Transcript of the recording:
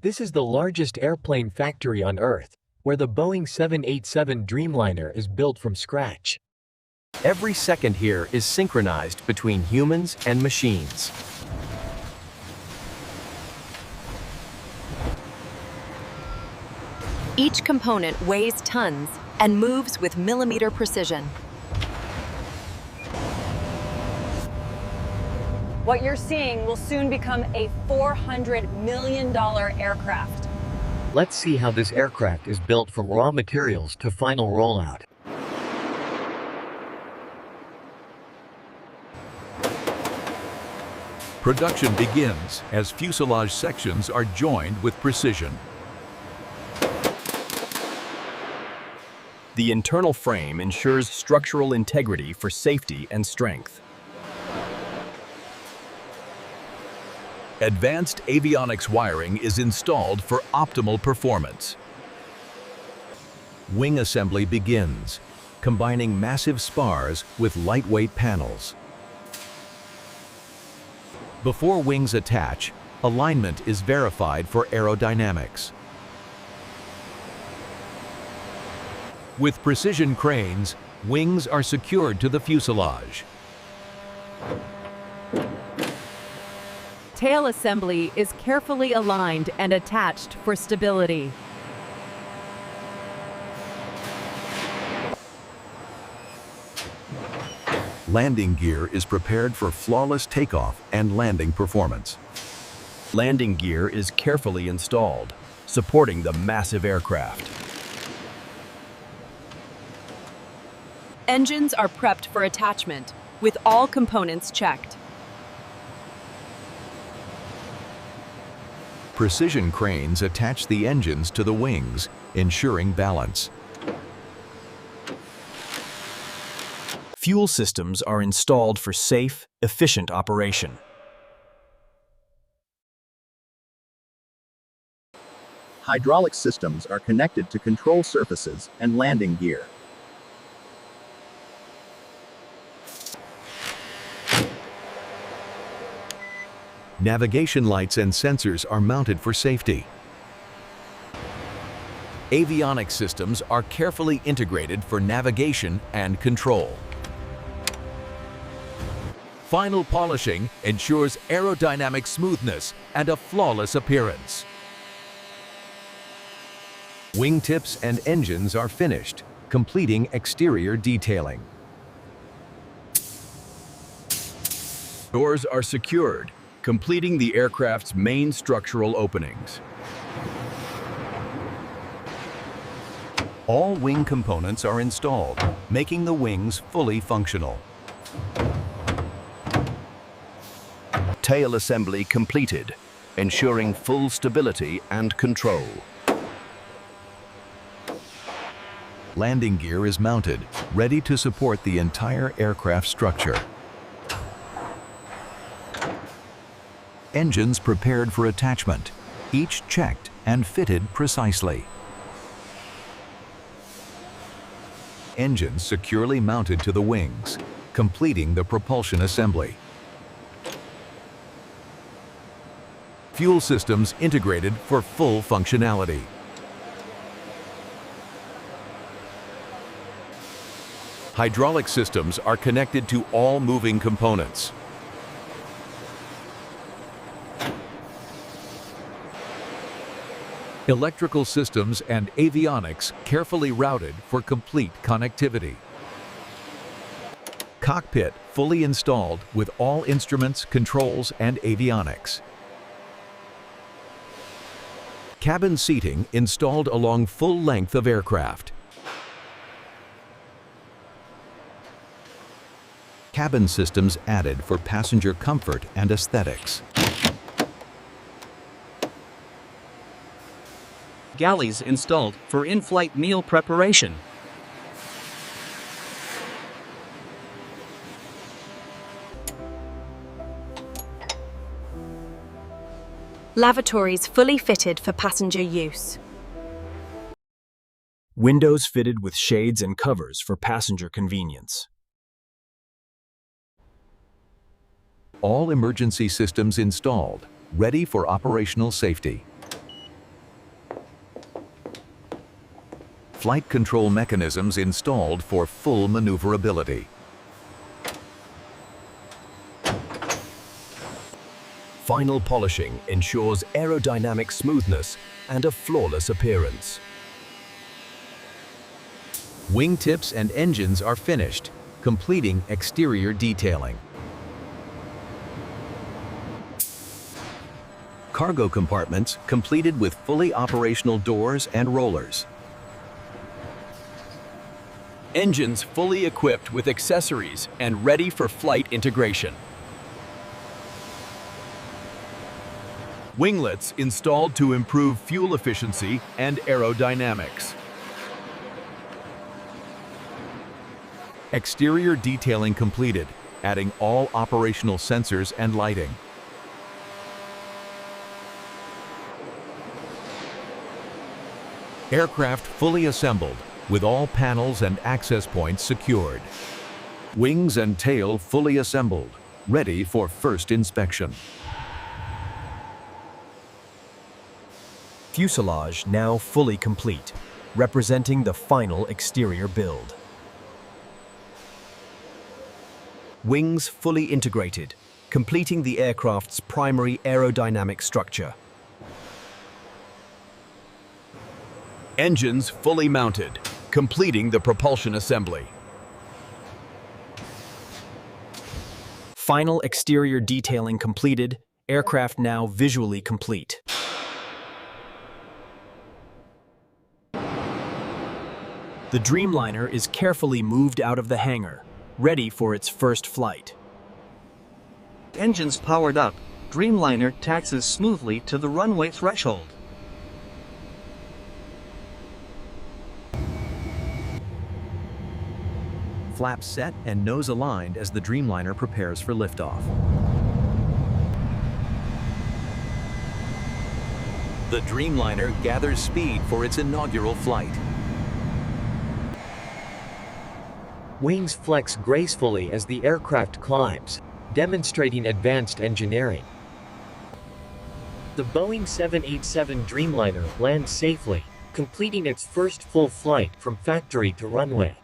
This is the largest airplane factory on Earth, where the Boeing 787 Dreamliner is built from scratch. Every second here is synchronized between humans and machines. Each component weighs tons and moves with millimeter precision. What you're seeing will soon become a $400 million aircraft. Let's see how this aircraft is built from raw materials to final rollout. Production begins as fuselage sections are joined with precision. The internal frame ensures structural integrity for safety and strength. Advanced avionics wiring is installed for optimal performance. Wing assembly begins, combining massive spars with lightweight panels. Before wings attach, alignment is verified for aerodynamics. With precision cranes, wings are secured to the fuselage. Tail assembly is carefully aligned and attached for stability. Landing gear is prepared for flawless takeoff and landing performance. Landing gear is carefully installed, supporting the massive aircraft. Engines are prepped for attachment, with all components checked. Precision cranes attach the engines to the wings, ensuring balance. Fuel systems are installed for safe, efficient operation. Hydraulic systems are connected to control surfaces and landing gear. Navigation lights and sensors are mounted for safety. Avionics systems are carefully integrated for navigation and control. Final polishing ensures aerodynamic smoothness and a flawless appearance. Wingtips and engines are finished, completing exterior detailing. Doors are secured, completing the aircraft's main structural openings. All wing components are installed, making the wings fully functional. Tail assembly completed, ensuring full stability and control. Landing gear is mounted, ready to support the entire aircraft structure. Engines prepared for attachment, each checked and fitted precisely. Engines securely mounted to the wings, completing the propulsion assembly. Fuel systems integrated for full functionality. Hydraulic systems are connected to all moving components. Electrical systems and avionics carefully routed for complete connectivity. Cockpit fully installed with all instruments, controls, and avionics. Cabin seating installed along full length of aircraft. Cabin systems added for passenger comfort and aesthetics. Galleys installed for in-flight meal preparation. Lavatories fully fitted for passenger use. Windows fitted with shades and covers for passenger convenience. All emergency systems installed, ready for operational safety. flight control mechanisms installed for full maneuverability. Final polishing ensures aerodynamic smoothness and a flawless appearance. Wingtips and engines are finished, completing exterior detailing. Cargo compartments completed with fully operational doors and rollers. Engines fully equipped with accessories and ready for flight integration. Winglets installed to improve fuel efficiency and aerodynamics. Exterior detailing completed, adding all operational sensors and lighting. Aircraft fully assembled, with all panels and access points secured. Wings and tail fully assembled, ready for first inspection. Fuselage now fully complete, representing the final exterior build. Wings fully integrated, completing the aircraft's primary aerodynamic structure. Engines fully mounted, completing the propulsion assembly. Final exterior detailing completed, aircraft now visually complete. The Dreamliner is carefully moved out of the hangar, ready for its first flight. Engines powered up, Dreamliner taxis smoothly to the runway threshold. Flaps set and nose aligned as the Dreamliner prepares for liftoff. The Dreamliner gathers speed for its inaugural flight. Wings flex gracefully as the aircraft climbs, demonstrating advanced engineering. The Boeing 787 Dreamliner lands safely, completing its first full flight from factory to runway.